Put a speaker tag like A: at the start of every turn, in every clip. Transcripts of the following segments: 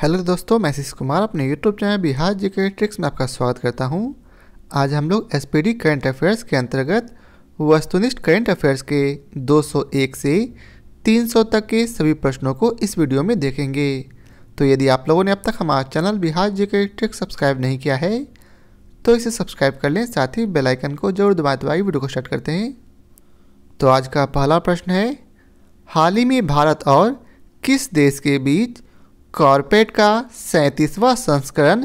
A: Hello दोस्तों, मैं आशीष कुमार अपने YouTube channel Bihar GK tricks में आपका स्वागत करता हूं। आज हम लोग एसपीडी करंट अफेयर्स के अंतर्गत वस्तुनिष्ठ करंट अफेयर्स के 201 से 300 तक के सभी प्रश्नों को इस वीडियो में देखेंगे। तो यदि आप लोगों ने अब तक हमारा channel Bihar GK tricks subscribe नहीं किया है तो इसे सब्सक्राइब कर लें, साथ ही बेल आइकन को जरूर दबाएं। वीडियो को स्टार्ट करते हैं। तो आज का पहला प्रश्न है, हाल ही में भारत और किस देश के बीच कॉर्पेट का 37वां संस्करण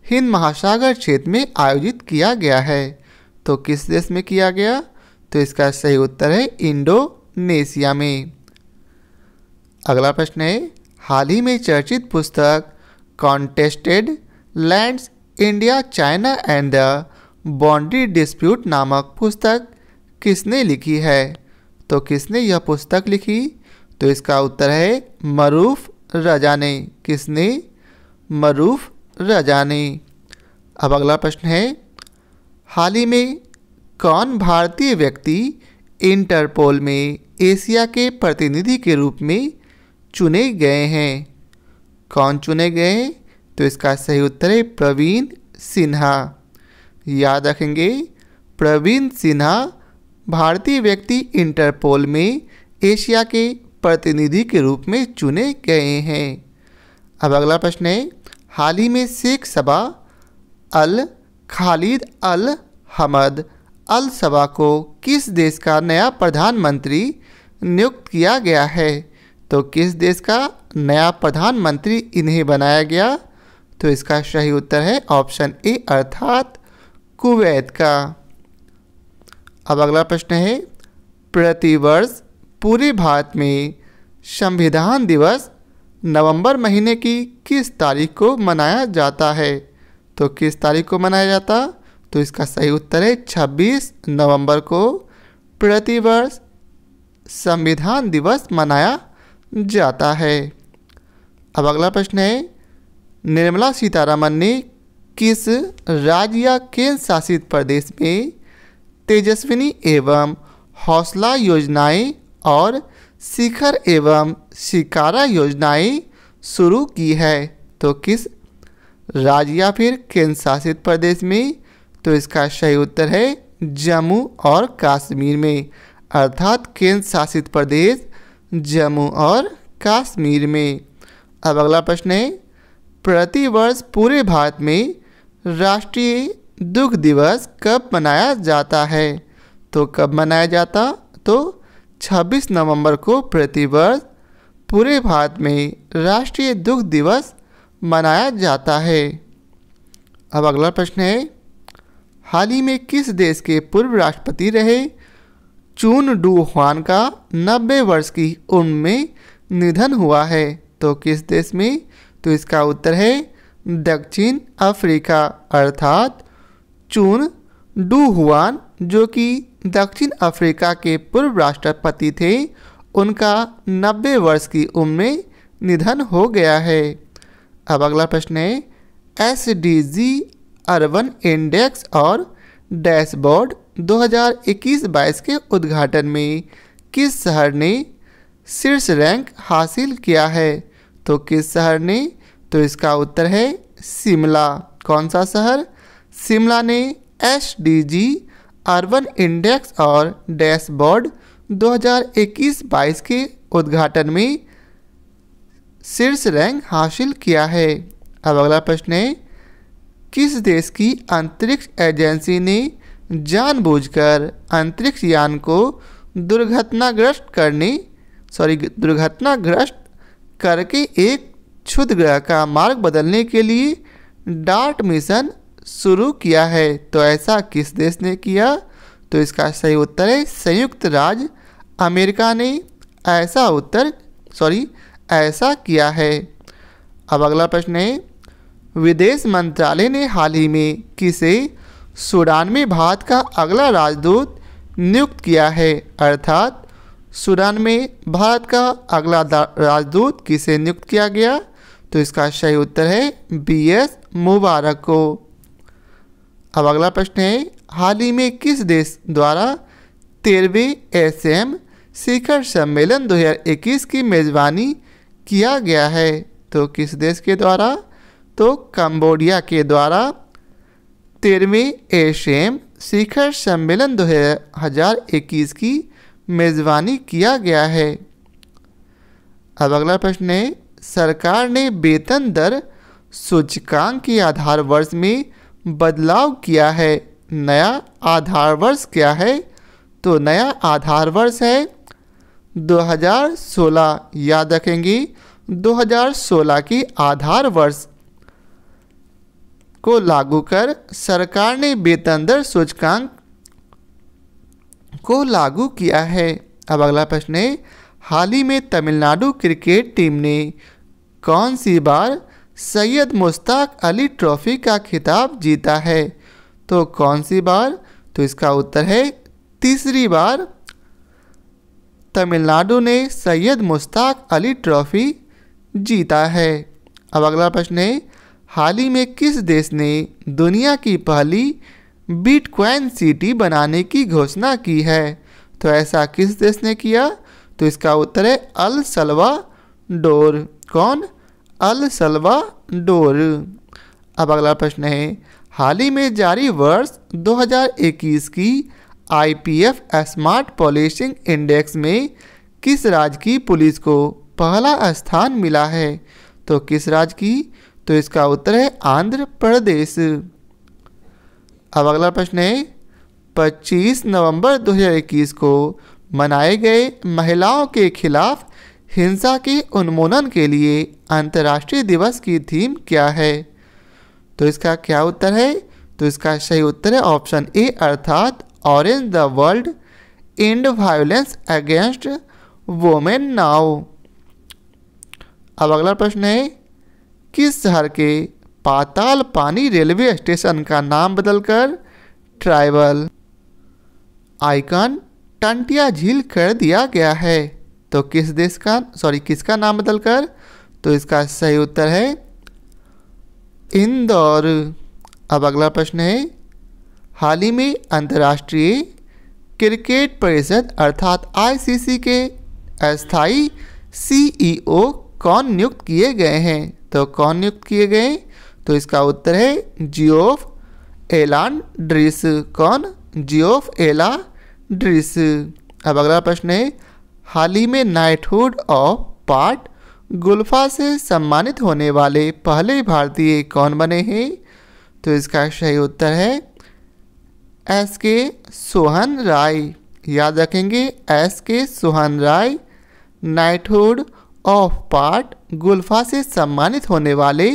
A: हिंद महासागर क्षेत्र में आयोजित किया गया है? तो किस देश में किया गया? तो इसका सही उत्तर है इंडोनेशिया में। अगला प्रश्न है, हाल ही में चर्चित पुस्तक contested lands India China and the boundary dispute नामक पुस्तक किसने लिखी है? तो किसने यह पुस्तक लिखी? तो इसका उत्तर है मरूफ रजा ने। किसने? मरूफ रजा ने। अब अगला प्रश्न है, हाल ही में कौन भारतीय व्यक्ति इंटरपोल में एशिया के प्रतिनिधि के रूप में चुने गए हैं? कौन चुने गए? तो इसका सही उत्तर है प्रवीण सिन्हा। याद रखेंगे, प्रवीण सिन्हा भारतीय व्यक्ति इंटरपोल में एशिया के प्रतिनिधि के रूप में चुने गए हैं। अब अगला प्रश्न है, हाल ही में शेख सबा अल खालिद अल हमद अल सबा को किस देश का नया प्रधानमंत्री नियुक्त किया गया है? तो किस देश का नया प्रधानमंत्री इन्हें बनाया गया? तो इसका सही उत्तर है ऑप्शन ए अर्थात कुवैत का। अब अगला प्रश्न है, प्रतिवर्ष पूरे भारत में संविधान दिवस नवंबर महीने की किस तारीख को मनाया जाता है? तो किस तारीख को मनाया जाता? तो इसका सही उत्तर है 26 नवंबर को प्रतिवर्ष संविधान दिवस मनाया जाता है। अब अगला प्रश्न है, निर्मला सीतारमण ने किस राज्य या केंद्र शासित प्रदेश में तेजस्विनी एवं हौसला योजनाएं और शिखर एवं शिकारा योजनाएं शुरू की है? तो किस राज्य या फिर केंद्र शासित प्रदेश में? तो इसका सही उत्तर है जम्मू और कश्मीर में, अर्थात केंद्र शासित प्रदेश जम्मू और कश्मीर में। अब अगला प्रश्न है, प्रतिवर्ष पूरे भारत में राष्ट्रीय दुग्ध दिवस कब मनाया जाता है? तो कब मनाया जाता? तो 26 नवंबर को प्रतिवर्ष पूरे भारत में राष्ट्रीय दुग्ध दिवस मनाया जाता है। अब अगला प्रश्न है, हाल ही में किस देश के पूर्व राष्ट्रपति रहे चुन डू हुआन का 90 वर्ष की उम्र में निधन हुआ है? तो किस देश में? तो इसका उत्तर है दक्षिण अफ्रीका, अर्थात चुन डू हुआन जो कि दक्षिण अफ्रीका के पूर्व राष्ट्रपति थे, उनका 90 वर्ष की उम्र में निधन हो गया है। अब अगला प्रश्न है, एसडीजी अर्बन इंडेक्स और डैशबोर्ड 2021-22 के उद्घाटन में किस शहर ने शीर्ष रैंक हासिल किया है? तो किस शहर ने? तो इसका उत्तर है शिमला। कौन सा शहर? शिमला ने एसडीजी अर्बन इंडेक्स और डैशबोर्ड 2021-22 के उद्घाटन में शीर्ष रैंक हासिल किया है। अब अगला प्रश्न है, किस देश की अंतरिक्ष एजेंसी ने जानबूझकर अंतरिक्ष यान को दुर्घटनाग्रस्त करके एक क्षुद्र ग्रह का मार्ग बदलने के लिए डार्ट मिशन शुरू किया है? तो ऐसा किस देश ने किया? तो इसका सही उत्तर है संयुक्त राज्य अमेरिका ने ऐसा किया है। अब अगला प्रश्न है, विदेश मंत्रालय ने हाल ही में किसे सूडान में भारत का अगला राजदूत नियुक्त किया है? अर्थात सूडान में भारत का अगला राजदूत किसे नियुक्त किया गया? तो इसका सही उत्तर है बीएस मुबारक को। अब अगला प्रश्न है, हाल ही में किस देश द्वारा 13वें एसएम शिखर सम्मेलन 2021 की मेज़बानी किया गया है? तो किस देश के द्वारा? तो कंबोडिया के द्वारा 13वें एशियन शिखर सम्मेलन 2021 की मेज़बानी किया गया है। अब अगला प्रश्न है, सरकार ने वेतन दर सूचकांक के आधार वर्ष में बदलाव किया है। नया आधार वर्ष क्या है? तो नया आधार वर्ष है 2016। याद रखेंगे 2016 की आधार वर्ष को लागू कर सरकार ने वेतन दर सूचकांक को लागू किया है। अब अगला प्रश्न है, हाल ही में तमिलनाडु क्रिकेट टीम ने कौन सी बार सैयद मुश्ताक अली ट्रॉफी का खिताब जीता है? तो कौन सी बार? तो इसका उत्तर है तीसरी बार तमिलनाडु ने सैयद मुश्ताक अली ट्रॉफी जीता है। अब अगला प्रश्न है, हाल ही में किस देश ने दुनिया की पहली बिटकॉइन सिटी बनाने की घोषणा की है? तो ऐसा किस देश ने किया? तो इसका उत्तर है अल सल्वाडोर। कौन? El Salvador. अब अगला प्रश्न है, हाल ही में जारी वर्ष 2021 की IPF स्मार्ट पुलिसिंग इंडेक्स में किस राज्य की पुलिस को पहला स्थान मिला है? तो किस राज्य की? तो इसका उत्तर है आंध्र प्रदेश। अब अगला प्रश्न है, 25 नवंबर 2021 को मनाए गए महिलाओं के खिलाफ हिंसा के उन्मूलन के लिए अंतर्राष्ट्रीय दिवस की थीम क्या है? तो इसका क्या उत्तर है? तो इसका सही उत्तर है ऑप्शन ए अर्थात orange the world and violence against women now. अब अगला प्रश्न है, किस शहर के पाताल पानी रेलवे स्टेशन का नाम बदलकर ट्राइबल आइकन टंटिया झील कर दिया गया है? तो किसका नाम बदलकर? तो इसका सही उत्तर है इंदौर। अब अगला प्रश्न है, हाल ही में अंतर्राष्ट्रीय क्रिकेट परिषद अर्थात ICC के अस्थायी CEO कौन नियुक्त किए गए हैं? तो कौन नियुक्त किए गए? तो इसका उत्तर है जियोफ एलांड्रिस। कौन? जियोफ एलांड्रिस। अब अगला प्रश्न है, हाल ही में नाइटहुड ऑफ पार्ट गुल्फा से सम्मानित होने वाले पहले भारतीय कौन बने हैं? तो इसका सही उत्तर है SK सोहन राय। याद रखेंगे SK Sohan Rai knighthood of पार्ट गुल्फा से सम्मानित होने वाले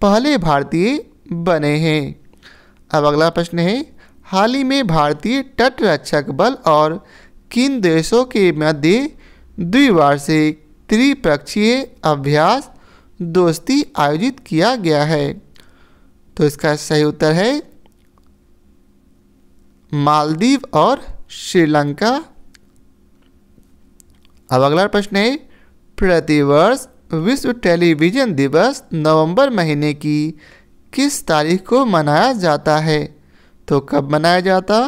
A: पहले भारतीय बने हैं। अब अगला प्रश्न है, हाल ही में भारतीय तटरक्षक बल और किन देशों के मध्य द्विवार्षिक त्रिपक्षीय अभ्यास दोस्ती आयोजित किया गया है? तो इसका सही उत्तर है मालदीव और श्रीलंका। अब अगला प्रश्न है, प्रतिवर्ष विश्व टेलीविज़न दिवस नवंबर महीने की किस तारीख को मनाया जाता है? तो कब मनाया जाता?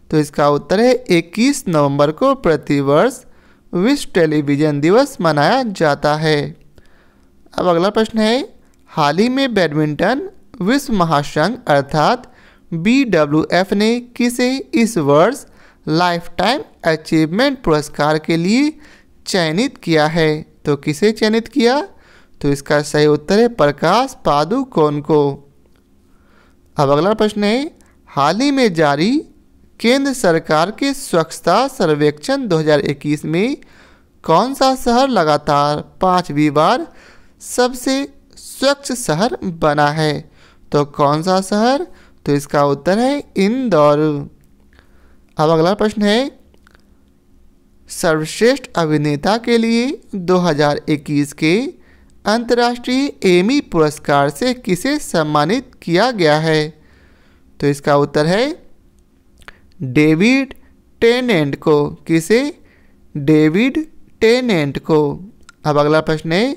A: तो इसका उत्तर है 21 नवंबर को प्रतिवर्ष विश्व टेलीविज़न दिवस मनाया जाता है। अब अगला प्रश्न है, हाल ही में बैडमिंटन विश्व महासंघ अर्थात BWF ने किसे इस वर्ष लाइफ टाइम अचीवमेंट पुरस्कार के लिए चयनित किया है? तो किसे चयनित किया? तो इसका सही उत्तर है प्रकाश पादुकोण को। अब अगला प्रश्न है, हाल ही में जारी केंद्र सरकार के स्वच्छता सर्वेक्षण 2021 में कौन सा शहर लगातार 5वीं बार सबसे स्वच्छ शहर बना है? तो कौन सा शहर? तो इसका उत्तर है इंदौर। अब अगला प्रश्न है, सर्वश्रेष्ठ अभिनेता के लिए 2021 के अंतर्राष्ट्रीय एमी पुरस्कार से किसे सम्मानित किया गया है? तो इसका उत्तर है डेविड टेनेंट को। किसे? डेविड टेनेंट को। अब अगला प्रश्न है,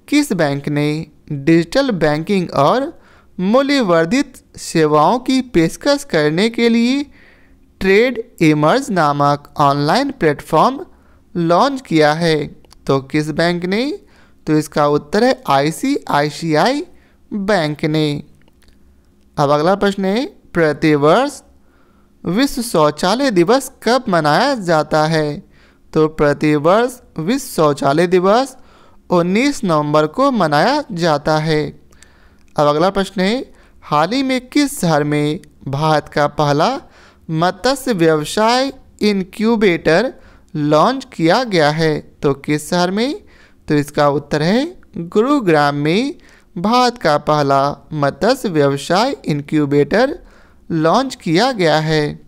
A: किस बैंक ने डिजिटल बैंकिंग और मूल्यवर्धित सेवाओं की पेशकश करने के लिए ट्रेड इमर्ज नामक ऑनलाइन प्लेटफॉर्म लॉन्च किया है? तो किस बैंक ने? तो इसका उत्तर है ICICI बैंक ने। अब अगला प्रश्न है, प्रतिवर्ष विश्व शौचालय दिवस कब मनाया जाता है? तो प्रतिवर्ष विश्व शौचालय दिवस 19 नवंबर को मनाया जाता है। अब अगला प्रश्न है, हाल ही में किस शहर में भारत का पहला मत्स्य व्यवसाय इनक्यूबेटर लॉन्च किया गया है? तो किस शहर में? तो इसका उत्तर है गुरुग्राम में भारत का पहला मत्स्य व्यवसाय इनक्यूबेटर लॉन्च किया गया है।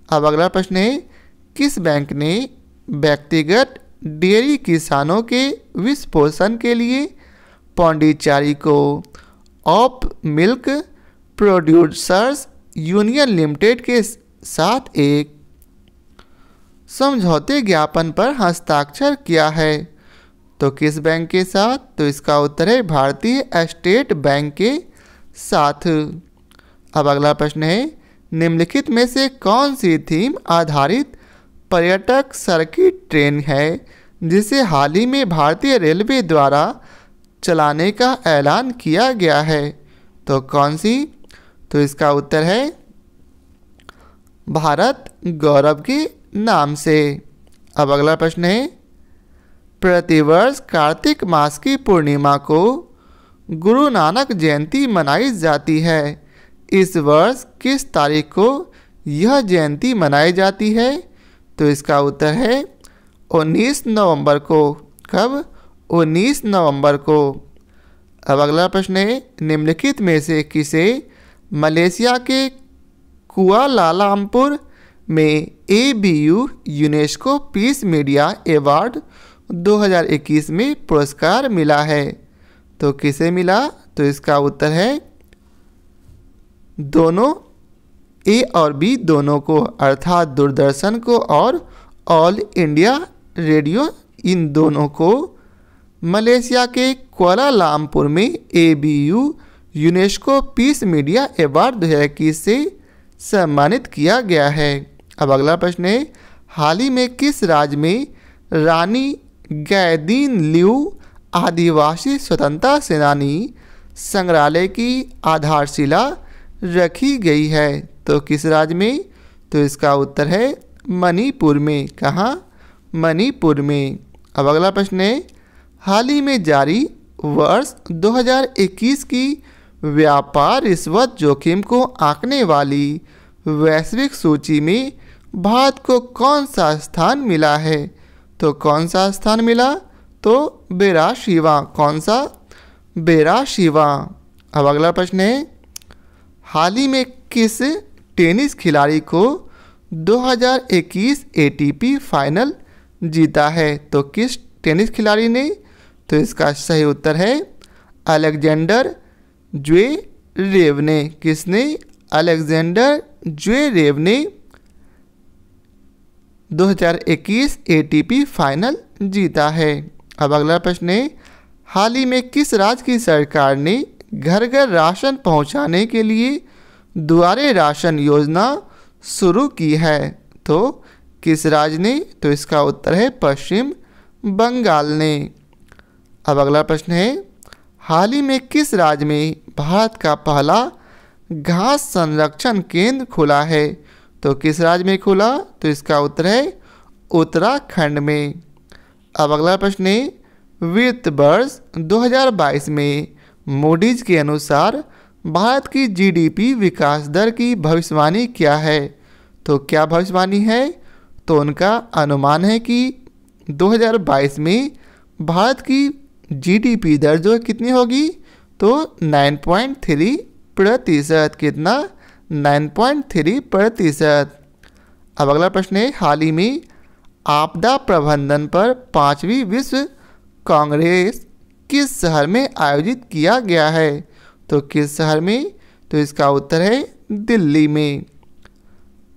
A: अब अगला प्रश्न है, किस बैंक ने व्यक्तिगत डेयरी किसानों के वित्त पोषण के लिए पौंडीचेरी को of milk producers union limited के साथ एक समझौते ज्ञापन पर हस्ताक्षर किया है? तो किस बैंक के साथ? तो इसका उत्तर है भारतीय स्टेट बैंक के साथ। अब अगला प्रश्न है, निम्नलिखित में से कौन सी थीम आधारित पर्यटक सर्किट ट्रेन है जिसे हाल ही में भारतीय रेलवे द्वारा चलाने का ऐलान किया गया है? तो कौन सी? तो इसका उत्तर है भारत गौरव के नाम से। अब अगला प्रश्न है, प्रतिवर्ष कार्तिक मास की पूर्णिमा को गुरु नानक जयंती मनाई जाती है। इस वर्ष किस तारीख को यह जयंती मनाई जाती है? तो इसका उत्तर है 19 नवंबर को। कब? 19 नवंबर को। अब अगला प्रश्न है, निम्नलिखित में से किसे मलेशिया के कुआलालंपुर में ABU UNESCO peace media award 2021 में पुरस्कार मिला है? तो किसे मिला? तो इसका उत्तर है दोनों, A और B दोनों को, अर्थात दूरदर्शन को और ऑल इंडिया रेडियो, इन दोनों को मलेशिया के कुआलालंपुर में ABU UNESCO peace media award 2021 से सम्मानित किया गया है। अब अगला प्रश्न है, हाल ही में किस राज्य में रानी गैदीन लियू आदिवासी स्वतंत्रता सेनानी संग्रहालय की आधारशिला रखी गई है? तो किस राज्य में? तो इसका उत्तर है मणिपुर में। कहाँ? मणिपुर में। अब अगला प्रश्न है, हाल ही में जारी वर्ष 2021 की व्यापार रिश्वत जोखिम को आंकने वाली वैश्विक सूची में भारत को कौन सा स्थान मिला है? तो कौन सा स्थान मिला? तो 82वां। कौन सा? 82वां। अब अगला प्रश्न है, हाल ही में किस टेनिस खिलाड़ी को 2021 ATP फाइनल जीता है? तो किस टेनिस खिलाड़ी ने? तो इसका सही उत्तर है अलेक्जेंडर ज्वेरेव ने। किसने? अलेक्जेंडर ज्वेरेव ने 2021 ATP फाइनल जीता है। अब अगला प्रश्न है, हाल ही में किस राज्य की सरकार ने घर घर राशन पहुंचाने के लिए दुआरे राशन योजना शुरू की है? तो किस राज्य ने? तो इसका उत्तर है पश्चिम बंगाल ने। अब अगला प्रश्न है, हाल ही में किस राज्य में भारत का पहला घास संरक्षण केंद्र खुला है? तो किस राज्य में खुला? तो इसका उत्तर है उत्तराखंड में। अब अगला प्रश्न है, वित्त वर्ष 2022 में मूडीज के अनुसार भारत की GDP विकास दर की भविष्यवाणी क्या है? तो क्या भविष्यवाणी है? तो उनका अनुमान है कि 2022 में भारत की GDP दर जो कितनी होगी? तो 9.3%। कितना? 9.3%। अब अगला प्रश्न है, हाल ही में आपदा प्रबंधन पर 5वीं विश्व कांग्रेस किस शहर में आयोजित किया गया है? तो किस शहर में? तो इसका उत्तर है दिल्ली में।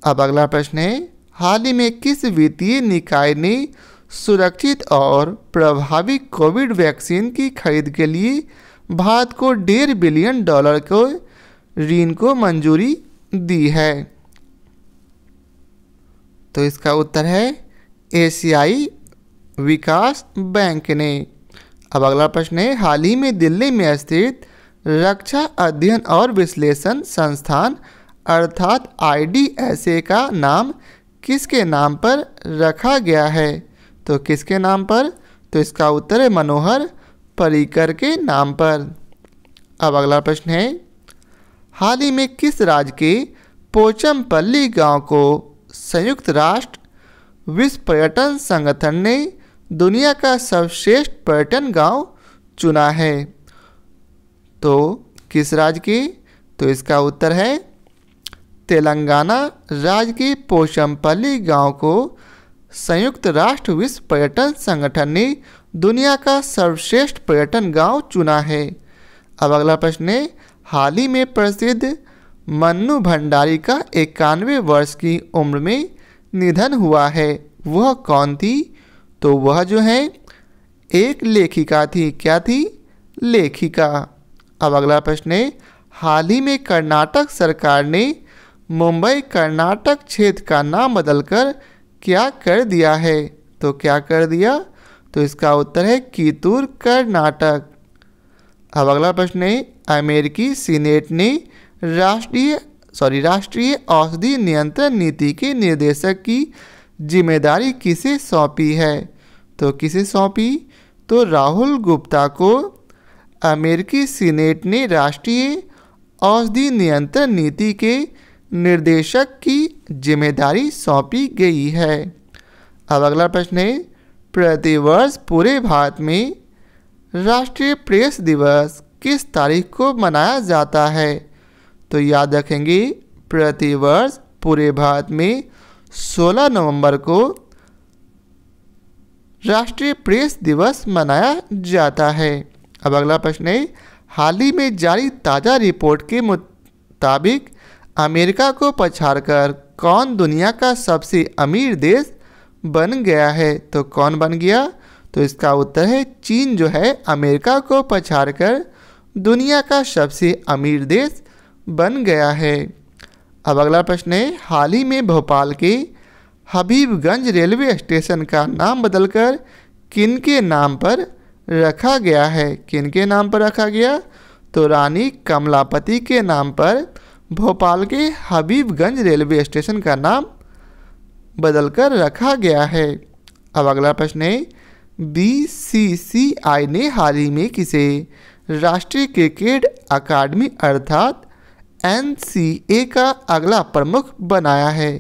A: अब अगला प्रश्न है, हाल ही में किस वित्तीय निकाय ने सुरक्षित और प्रभावी कोविड वैक्सीन की खरीद के लिए भारत को $1.5 बिलियन को ऋण को मंजूरी दी है? तो इसका उत्तर है एशियाई विकास बैंक ने। अब अगला प्रश्न है, हाल ही में दिल्ली में स्थित रक्षा अध्ययन और विश्लेषण संस्थान अर्थात IDSA का नाम किसके नाम पर रखा गया है? तो किसके नाम पर? तो इसका उत्तर है मनोहर पर्रिकर के नाम पर। अब अगला प्रश्न है, हाल ही में किस राज्य के पोचमपल्ली गांव को संयुक्त राष्ट्र विश्व पर्यटन संगठन ने दुनिया का सर्वश्रेष्ठ पर्यटन गांव चुना है? तो किस राज्य के? तो इसका उत्तर है तेलंगाना राज्य के पोचमपल्ली गांव को संयुक्त राष्ट्र विश्व पर्यटन संगठन ने दुनिया का सर्वश्रेष्ठ पर्यटन गांव चुना है। अब अगला प्रश्न है, हाल ही में प्रसिद्ध मन्नू भंडारी का 91 वर्ष की उम्र में निधन हुआ है, वह कौन थी? तो वह जो है एक लेखिका थी। क्या थी? लेखिका। अब अगला प्रश्न है, हाल ही में कर्नाटक सरकार ने मुंबई कर्नाटक क्षेत्र का नाम बदलकर क्या कर दिया है? तो क्या कर दिया? तो इसका उत्तर है कितूर कर्नाटक। अब अगला प्रश्न है, अमेरिकी सीनेट ने राष्ट्रीय औषधि नियंत्रण नीति के निर्देशक की जिम्मेदारी किसे सौंपी है? तो किसे सौंपी? तो राहुल गुप्ता को अमेरिकी सीनेट ने राष्ट्रीय औषधि नियंत्रण नीति के निर्देशक की जिम्मेदारी सौंपी गई है। अब अगला प्रश्न है, प्रतिवर्ष पूरे भारत में राष्ट्रीय प्रेस दिवस किस तारीख को मनाया जाता है? तो याद रखेंगे, प्रतिवर्ष पूरे भारत में 16 नवंबर को राष्ट्रीय प्रेस दिवस मनाया जाता है। अब अगला प्रश्न है, हाल ही में जारी ताज़ा रिपोर्ट के मुताबिक अमेरिका को पछाड़कर कौन दुनिया का सबसे अमीर देश बन गया है? तो कौन बन गया? तो इसका उत्तर है चीन जो है अमेरिका को पछाड़कर दुनिया का सबसे अमीर देश बन गया है। अब अगला प्रश्न है, हाल ही में भोपाल के हबीबगंज रेलवे स्टेशन का नाम बदलकर किनके नाम पर रखा गया है? किनके नाम पर रखा गया? तो रानी कमलापति के नाम पर भोपाल के हबीबगंज रेलवे स्टेशन का नाम बदलकर रखा गया है। अब अगला प्रश्न है, BCCI ने हाल ही में किसे राष्ट्रीय क्रिकेट अकादमी अर्थात NCA का अगला प्रमुख बनाया है?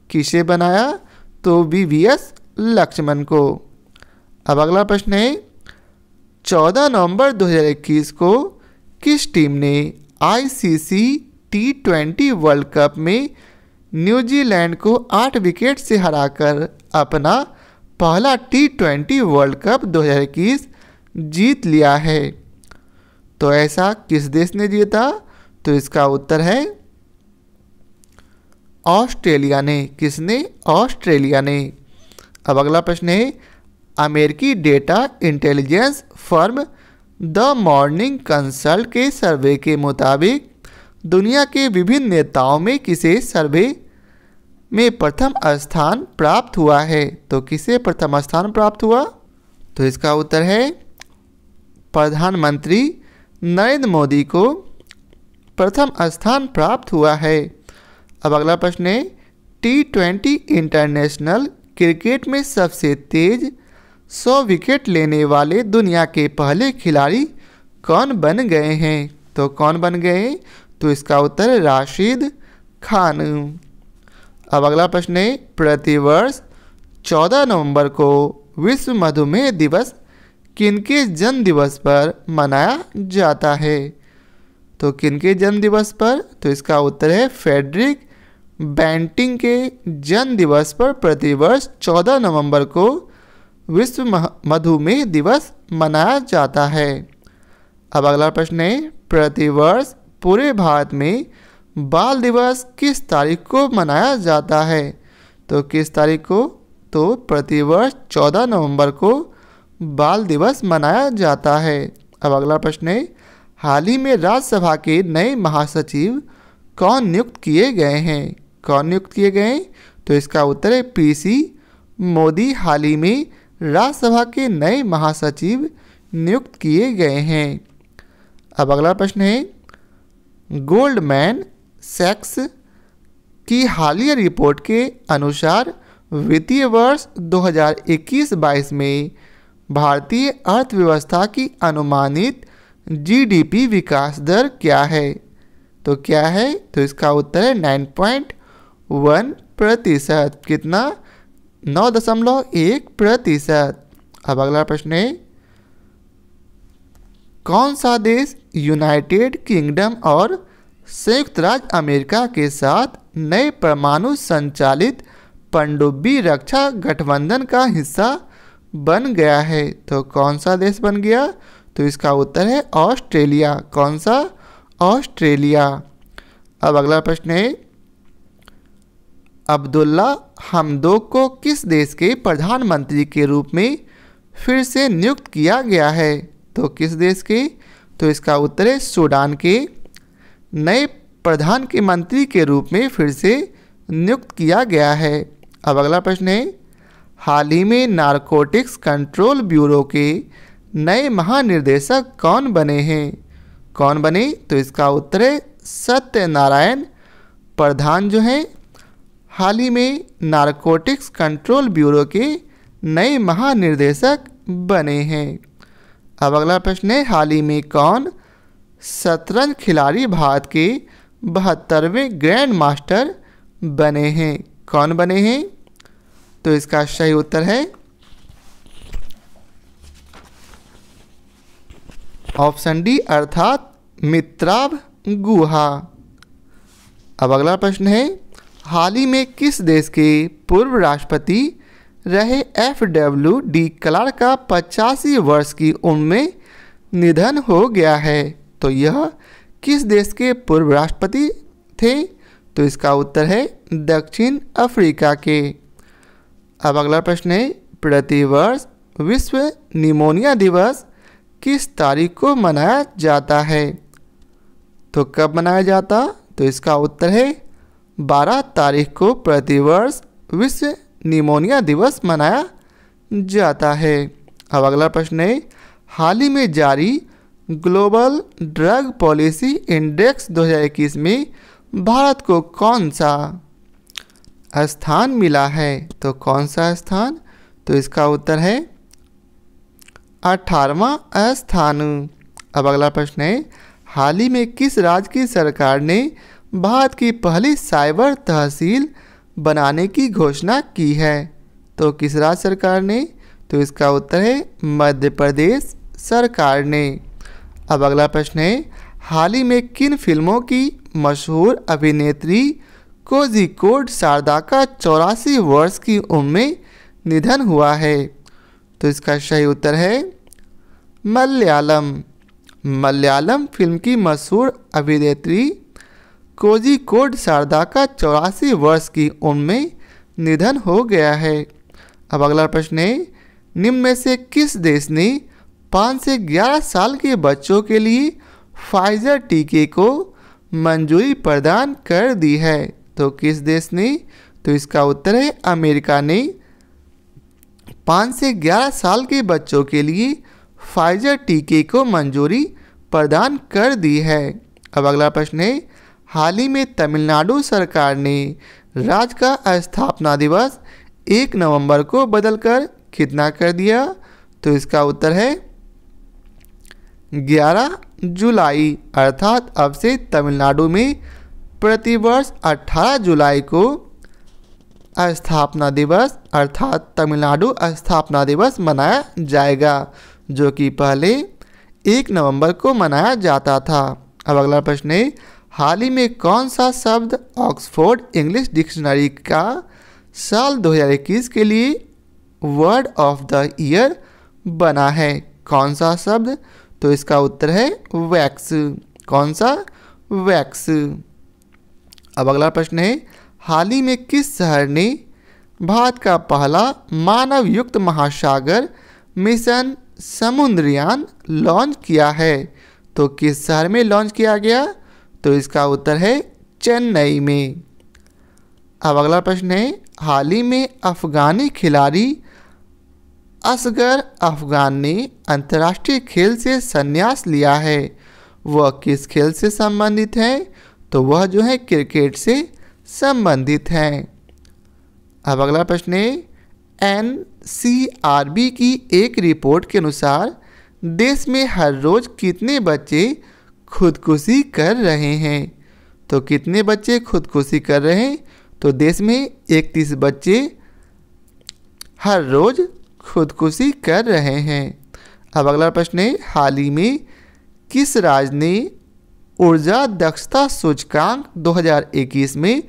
A: किसे बनाया? तो VVS लक्ष्मण को। अब अगला प्रश्न है, 14 नवंबर 2021 को किस टीम ने ICC T20 वर्ल्ड कप में न्यूजीलैंड को 8 विकेट से हराकर अपना पहला T20 वर्ल्ड कप 2021 जीत लिया है? तो ऐसा किस देश ने जीता? तो इसका उत्तर है ऑस्ट्रेलिया ने। किसने? ऑस्ट्रेलिया ने। अब अगला प्रश्न है, अमेरिकी data intelligence firm the morning consult के सर्वे के मुताबिक दुनिया के विभिन्न नेताओं में किसे सर्वे में प्रथम स्थान प्राप्त हुआ है? तो किसे प्रथम स्थान प्राप्त हुआ? तो इसका उत्तर है प्रधानमंत्री नरेंद्र मोदी को प्रथम स्थान प्राप्त हुआ है। अब अगला प्रश्न है, T20 इंटरनेशनल क्रिकेट में सबसे तेज 100 विकेट लेने वाले दुनिया के पहले खिलाड़ी कौन बन गए हैं? तो कौन बन गए? तो इसका उत्तर है राशिद खान। अब अगला प्रश्न है, प्रतिवर्ष 14 नवंबर को विश्व मधुमेह दिवस किनके जन्म दिवस पर मनाया जाता है? तो किनके जन्म दिवस पर? तो इसका उत्तर है फ्रेडरिक बैंटिंग के जन्म दिवस पर प्रतिवर्ष 14 नवंबर को विश्व मधुमेह दिवस मनाया जाता है। अब अगला प्रश्न है, प्रतिवर्ष पूरे भारत में बाल दिवस किस तारीख को मनाया जाता है? तो किस तारीख को? तो प्रतिवर्ष 14 नवंबर को बाल दिवस मनाया जाता है। अब अगला प्रश्न है, हाल ही में राज्यसभा के नए महासचिव कौन नियुक्त किए गए हैं? कौन नियुक्त किए गए? तो इसका उत्तर है PC मोदी हाल ही में राज्यसभा के नए महासचिव नियुक्त किए गए हैं। अब अगला प्रश्न है, गोल्डमैन सैक्स की हालिया रिपोर्ट के अनुसार वित्तीय वर्ष 2021-22 में भारतीय अर्थव्यवस्था की अनुमानित जीडीपी विकास दर क्या है? तो क्या है? तो इसका उत्तर है 9.1%। कितना? 9.1%। अब अगला प्रश्न है, कौन सा देश यूनाइटेड किंगडम और संयुक्त राज्य अमेरिका के साथ नए परमाणु संचालित पनडुब्बी रक्षा गठबंधन का हिस्सा बन गया है? तो कौन सा देश बन गया? तो इसका उत्तर है ऑस्ट्रेलिया। कौन सा? ऑस्ट्रेलिया। अब अगला प्रश्न है, अब्दुल्ला हमदोक को किस देश के प्रधानमंत्री के रूप में फिर से नियुक्त किया गया है? तो किस देश के? तो इसका उत्तर है सूडान के नए प्रधान के मंत्री के रूप में फिर से नियुक्त किया गया है। अब अगला प्रश्न है, हाल ही में नारकोटिक्स कंट्रोल ब्यूरो के नए महानिर्देशक कौन बने हैं? कौन बने? तो इसका उत्तर है सत्यनारायण प्रधान जो हैं हाल ही में नारकोटिक्स कंट्रोल ब्यूरो के नए महानिर्देशक बने हैं। अब अगला प्रश्न है, हाल ही में कौन शतरंज खिलाड़ी भारत के 72वें ग्रैंड मास्टर बने हैं? कौन बने हैं? तो इसका सही उत्तर है ऑप्शन डी अर्थात मित्राव गुहा। अब अगला प्रश्न है, हाल ही में किस देश के पूर्व राष्ट्रपति रहे FW क्लार्क का 85 वर्ष की उम्र में निधन हो गया है? तो यह किस देश के पूर्व राष्ट्रपति थे? तो इसका उत्तर है दक्षिण अफ्रीका के। अब अगला प्रश्न है, प्रतिवर्ष विश्व निमोनिया दिवस किस तारीख को मनाया जाता है? तो कब मनाया जाता? तो इसका उत्तर है 12 तारीख को प्रतिवर्ष विश्व निमोनिया दिवस मनाया जाता है। अब अगला प्रश्न है, हाल ही में जारी ग्लोबल ड्रग पॉलिसी इंडेक्स 2021 में भारत को कौन सा स्थान मिला है? तो कौन सा स्थान? तो इसका उत्तर है 18वां स्थान। अब अगला प्रश्न है, हाल ही में किस राज्य की सरकार ने भारत की पहली साइबर तहसील बनाने की घोषणा की है? तो किस राज्य सरकार ने? तो इसका उत्तर है मध्य प्रदेश सरकार ने। अब अगला प्रश्न है, हाल ही में किन फिल्मों की मशहूर अभिनेत्री कोझिकोड शारदा का 84 वर्ष की उम्र में निधन हुआ है? तो इसका सही उत्तर है मलयालम। मलयालम फिल्म की मशहूर अभिनेत्री कोझिकोड शारदा का 84 वर्ष की उम्र में निधन हो गया है। अब अगला प्रश्न है, निम्न में से किस देश ने 5 से 11 साल के बच्चों के लिए फाइजर टीके को मंजूरी प्रदान कर दी है? तो किस देश ने? तो इसका उत्तर है अमेरिका ने 5 से 11 साल के बच्चों के लिए फाइजर टीके को मंजूरी प्रदान कर दी है। अब अगला प्रश्न है, हाल ही में तमिलनाडु सरकार ने राज्य का स्थापना दिवस 1 नवंबर को बदलकर कितना कर दिया? तो इसका उत्तर है 11 जुलाई। अर्थात अब से तमिलनाडु में प्रतिवर्ष 18 जुलाई को स्थापना दिवस अर्थात तमिलनाडु स्थापना दिवस मनाया जाएगा, जो कि पहले 1 नवंबर को मनाया जाता था। अब अगला प्रश्न है, हाल ही में कौन सा शब्द ऑक्सफोर्ड इंग्लिश डिक्शनरी का साल 2021 के लिए वर्ड ऑफ द ईयर बना है? कौन सा शब्द? तो इसका उत्तर है वैक्स। कौन सा? वैक्स। अब अगला प्रश्न है, हाल ही में किस शहर ने भारत का पहला मानव युक्त महासागर मिशन समुद्रयान लॉन्च किया है? तो किस शहर में लॉन्च किया गया? तो इसका उत्तर है चेन्नई में। अब अगला प्रश्न है, हाल ही में अफगानी खिलाड़ी असगर अफगान ने अंतर्राष्ट्रीय खेल से संन्यास लिया है, वह किस खेल से संबंधित है? तो वह जो है क्रिकेट से संबंधित है। अब अगला प्रश्न है, NCRB की एक रिपोर्ट के अनुसार देश में हर रोज कितने बच्चे खुदकुशी कर रहे हैं? तो कितने बच्चे खुदकुशी कर रहे हैं? तो देश में 31 बच्चे हर रोज खुदकुशी कर रहे हैं। अब अगला प्रश्न है, हाल ही में किस राज्य ने ऊर्जा दक्षता सूचकांक 2021 में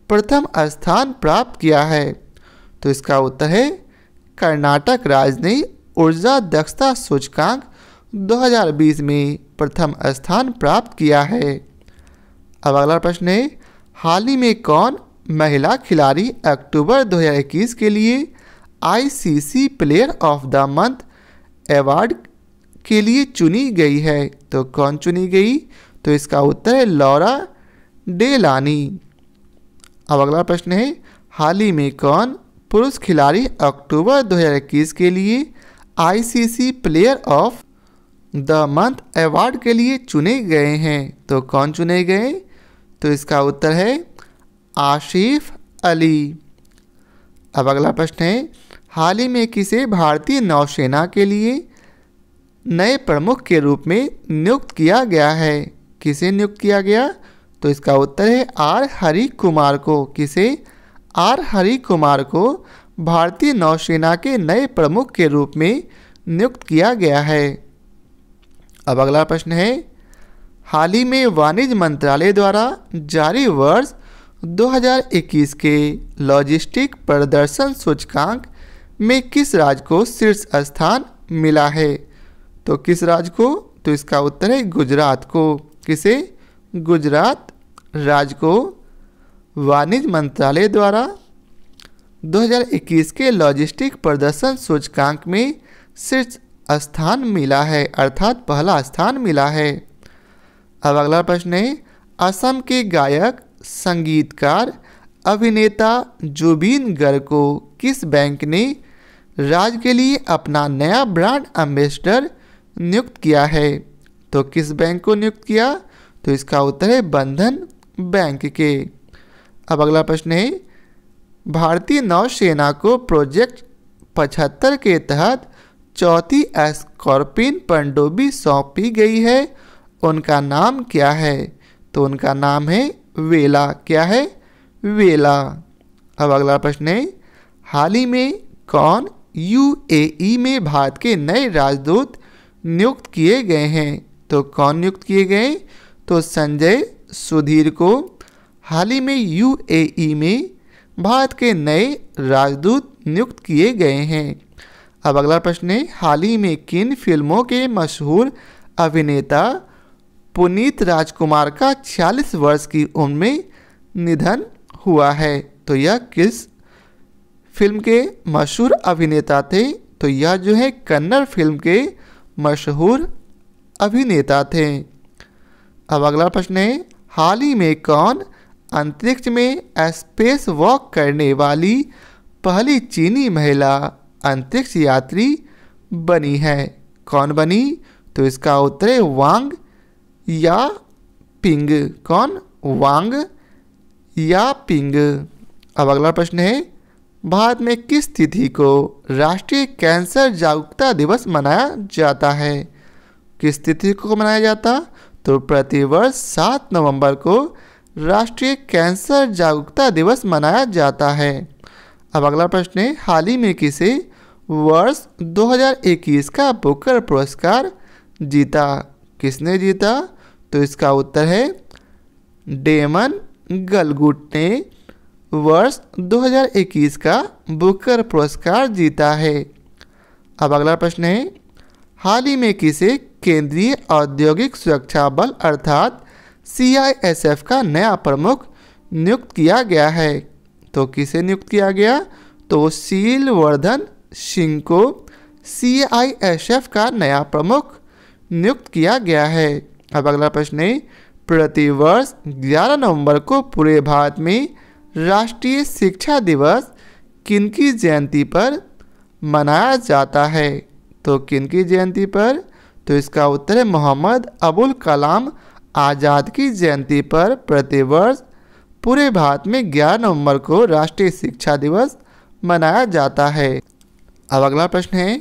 A: प्रथम स्थान प्राप्त किया है? तो इसका उत्तर है कर्नाटक राज्य ने ऊर्जा दक्षता सूचकांक 2020 में प्रथम स्थान प्राप्त किया है। अब अगला प्रश्न है, हाल ही में कौन महिला खिलाड़ी अक्टूबर 2021 के लिए ICC player of the month award के लिए चुनी गई है? तो कौन चुनी गई? तो इसका उत्तर है लॉरा डेलानी। अब अगला प्रश्न है, हाल ही में कौन पुरुष खिलाड़ी अक्टूबर 2021 के लिए ICC player of the month award के लिए चुने गए हैं? तो कौन चुने गए? तो इसका उत्तर है आसिफ अली। अब अगला प्रश्न है, हाल ही में किसे भारतीय नौसेना के लिए नए प्रमुख के रूप में नियुक्त किया गया है? किसे नियुक्त किया गया? तो इसका उत्तर है आर हरि कुमार को। किसे? आर हरि कुमार को भारतीय नौसेना के नए प्रमुख के रूप में नियुक्त किया गया है। अब अगला प्रश्न है, हाल ही में वाणिज्य मंत्रालय द्वारा जारी वर्ष 2021 के लॉजिस्टिक प्रदर्शन सूचकांक में किस राज्य को शीर्ष स्थान मिला है? तो किस राज्य को? तो इसका उत्तर है गुजरात को। किसे? गुजरात राज्य को वाणिज्य मंत्रालय द्वारा 2021 के लॉजिस्टिक प्रदर्शन सूचकांक में शीर्ष स्थान मिला है, अर्थात पहला स्थान मिला है। अब अगला प्रश्न है, असम के गायक, संगीतकार, अभिनेता जुबिन गर्ग को किस बैंक ने राज्य के लिए अपना नया ब्रांड एम्बेसडर नियुक्त किया है? तो किस बैंक को नियुक्त किया? तो इसका उत्तर है बंधन बैंक के। अब अगला प्रश्न है, भारतीय नौसेना को प्रोजेक्ट 75 के तहत चौथी स्कॉर्पिन पनडुब्बी सौंपी गई है, उनका नाम क्या है? तो उनका नाम है वेला। क्या है? वेला। अब अगला प्रश्न है, हाल ही में कौन UAE में भारत के नए राजदूत नियुक्त किए गए हैं? तो कौन नियुक्त किए गए? तो संजय सुधीर को हाल ही में UAE में भारत के नए राजदूत नियुक्त किए गए हैं। अब अगला प्रश्न है, हाल ही में किन फिल्मों के मशहूर अभिनेता पुनीत राजकुमार का 46 वर्ष की उम्र में निधन हुआ है? तो यह किस फिल्म के मशहूर अभिनेता थे? तो यह जो है कन्नड़ फिल्म के मशहूर अभिनेता थे। अब अगला प्रश्न है, हाल ही में कौन अंतरिक्ष में स्पेस वॉक करने वाली पहली चीनी महिला अंतरिक्ष यात्री बनी है? कौन बनी? तो इसका उत्तर है वांग या पिंग। कौन? वांग या पिंग। अब अगला प्रश्न है, भारत में किस तिथि को राष्ट्रीय कैंसर जागरूकता दिवस मनाया जाता है? किस तिथि को मनाया जाता? तो प्रतिवर्ष 7 नवंबर को राष्ट्रीय कैंसर जागरूकता दिवस मनाया जाता है। अब अगला प्रश्न है, हाल ही में किसे वर्ष 2021 का बुकर पुरस्कार जीता? किसने जीता? तो इसका उत्तर है डेमन गलगुट ने वर्ष 2021 का बुकर पुरस्कार जीता है। अब अगला प्रश्न है, हाल ही में किसे केंद्रीय औद्योगिक सुरक्षा बल अर्थात CISF का नया प्रमुख नियुक्त किया गया है? तो किसे नियुक्त किया गया? तो शीलवर्धन सिंह को CISF का नया प्रमुख नियुक्त किया गया है। अब अगला प्रश्न है, प्रतिवर्ष 11 नवंबर को पूरे भारत में राष्ट्रीय शिक्षा दिवस किनकी जयंती पर मनाया जाता है? तो किनकी जयंती पर? तो इसका उत्तर है मोहम्मद अबुल कलाम आज़ाद की जयंती पर प्रतिवर्ष पूरे भारत में 11 नवंबर को राष्ट्रीय शिक्षा दिवस मनाया जाता है। अब अगला प्रश्न है,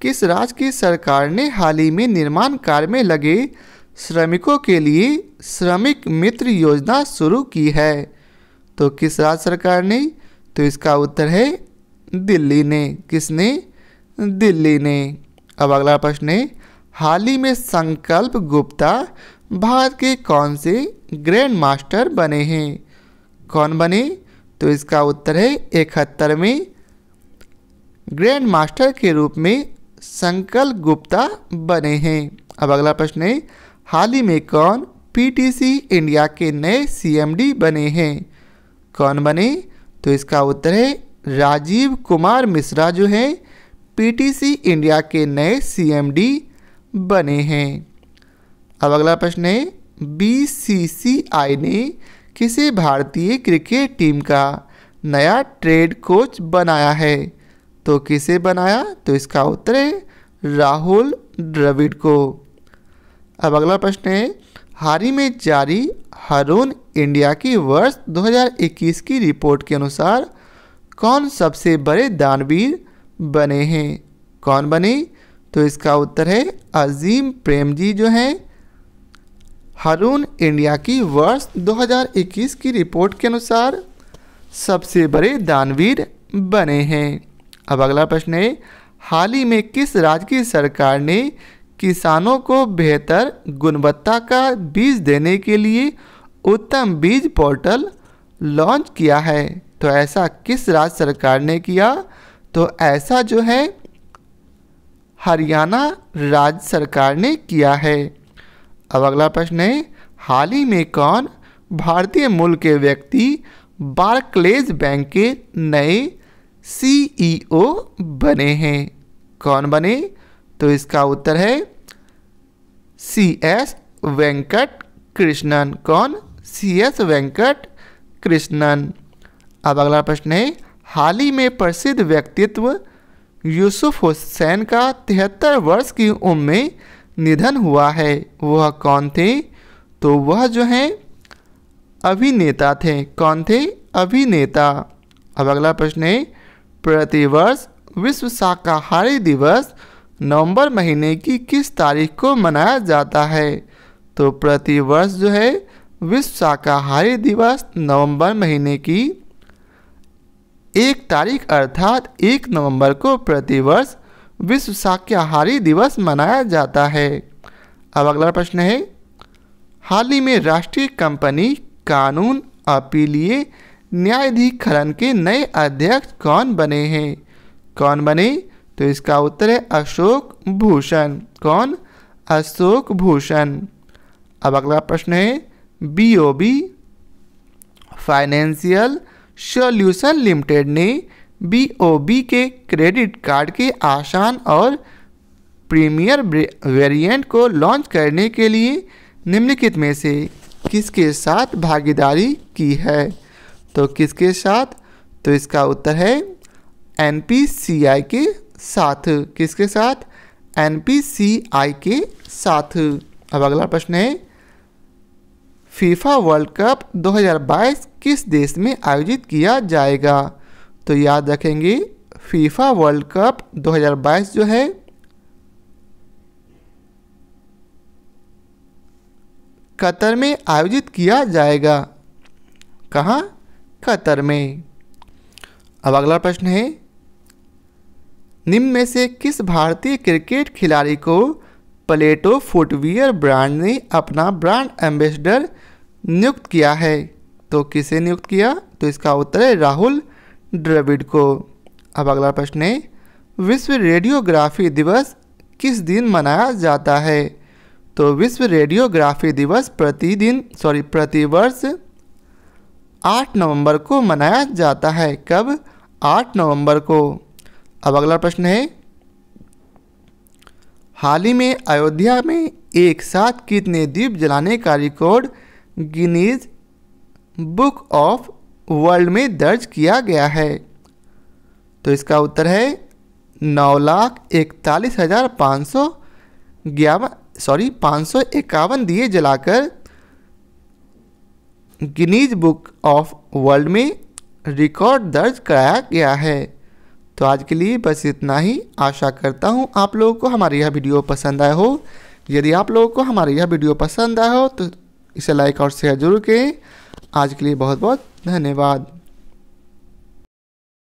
A: किस राज्य की सरकार ने हाल ही में निर्माण कार्य में लगे श्रमिकों के लिए श्रमिक मित्र योजना शुरू की है? तो किस राज्य सरकार ने? तो इसका उत्तर है दिल्ली ने। किसने? दिल्ली ने। अब अगला प्रश्न है, हाल ही में संकल्प गुप्ता भारत के कौन से ग्रैंड मास्टर बने हैं? कौन बने? तो इसका उत्तर है 71वें ग्रैंड मास्टर के रूप में संकल्प गुप्ता बने हैं। अब अगला प्रश्न है, हाल ही में कौन पीटीसी इंडिया के नए सीएमडी बने हैं? कौन बने? तो इसका उत्तर है राजीव कुमार मिश्रा जो हैं पीटीसी इंडिया के नए सीएमडी बने हैं। अब अगला प्रश्न है, बीसीसीआई ने किसी भारतीय क्रिकेट टीम का नया ट्रेड कोच बनाया है? तो किसे बनाया? तो इसका उत्तर है राहुल द्रविड़ को। अब अगला प्रश्न है, हाल ही में जारी हरून इंडिया की वर्ष 2021 की रिपोर्ट के अनुसार कौन सबसे बड़े दानवीर बने हैं? कौन बने? तो इसका उत्तर है अजीम प्रेमजी जो हैं हरून इंडिया की वर्ष 2021 की रिपोर्ट के अनुसार सबसे बड़े दानवीर बने हैं। अब अगला प्रश्न है, हाल ही में किस राज्य की सरकार ने किसानों को बेहतर गुणवत्ता का बीज देने के लिए उत्तम बीज पोर्टल लॉन्च किया है? तो ऐसा किस राज्य सरकार ने किया? तो ऐसा जो है हरियाणा राज्य सरकार ने किया है। अब अगला प्रश्न है, हाल ही में कौन भारतीय मूल के व्यक्ति बार्कलेज बैंक के नए सीईओ बने हैं? कौन बने? तो इसका उत्तर है CS वेंकट कृष्णन। कौन? CS वेंकट कृष्णन। अब अगला प्रश्न है, हाल ही में प्रसिद्ध व्यक्तित्व यूसुफ हुसैन का 73 वर्ष की उम्र में निधन हुआ है। वह कौन थे? तो वह जो हैं अभिनेता थे। कौन थे? अभिनेता। अब अगला प्रश्न है, प्रतिवर्ष विश्व शाकाहारी दिवस नवंबर महीने की किस तारीख को मनाया जाता है? तो प्रतिवर्ष जो है विश्व शाकाहारी दिवस नवंबर महीने की 1 तारीख अर्थात 1 नवंबर को प्रतिवर्ष विश्व शाकाहारी दिवस मनाया जाता है। अब अगला प्रश्न है, हाल ही में राष्ट्रीय कंपनी कानून अपीलीय न्यायाधिकरण के नए अध्यक्ष कौन बने हैं? कौन बने? तो इसका उत्तर है अशोक भूषण। कौन? अशोक भूषण। अब अगला प्रश्न है, BOB फाइनेंशियल सॉल्यूशन लिमिटेड ने BOB के क्रेडिट कार्ड के आसान और प्रीमियर वेरिएंट को लॉन्च करने के लिए निम्नलिखित में से किसके साथ भागीदारी की है? तो किसके साथ? तो इसका उत्तर है NPCI के साथ। किसके साथ? NPCI के साथ। अब अगला प्रश्न है, फीफा वर्ल्ड कप 2022 किस देश में आयोजित किया जाएगा? तो याद रखेंगे फीफा वर्ल्ड कप 2022 जो है कतर में आयोजित किया जाएगा। कहाँ? कतर में। अब अगला प्रश्न है, निम्न में से किस भारतीय क्रिकेट खिलाड़ी को प्लेटो फुटवियर ब्रांड ने अपना ब्रांड एम्बेसडर नियुक्त किया है? तो किसे नियुक्त किया? तो इसका उत्तर है राहुल द्रविड़ को। अब अगला प्रश्न है, विश्व रेडियोग्राफी दिवस किस दिन मनाया जाता है? तो विश्व रेडियोग्राफी दिवस प्रतिवर्ष 8 नवंबर को मनाया जाता है। कब? 8 नवंबर को। अब अगला प्रश्न है, हाल ही में अयोध्या में एक साथ कितने दीप जलाने का record Guinness book of world में दर्ज किया गया है? तो इसका उत्तर है 9,41,551 दिए जलाकर गिनीज बुक ऑफ वर्ल्ड में रिकॉर्ड दर्ज कराया गया है। तो आज के लिए बस इतना ही। आशा करता हूँ आप लोगों को हमारी यह वीडियो पसंद आया हो। यदि आप लोगों को हमारी यह वीडियो पसंद आया हो तो इसे लाइक और शेयर जरूर करें। आज के लिए बहुत बहुत धन्यवाद।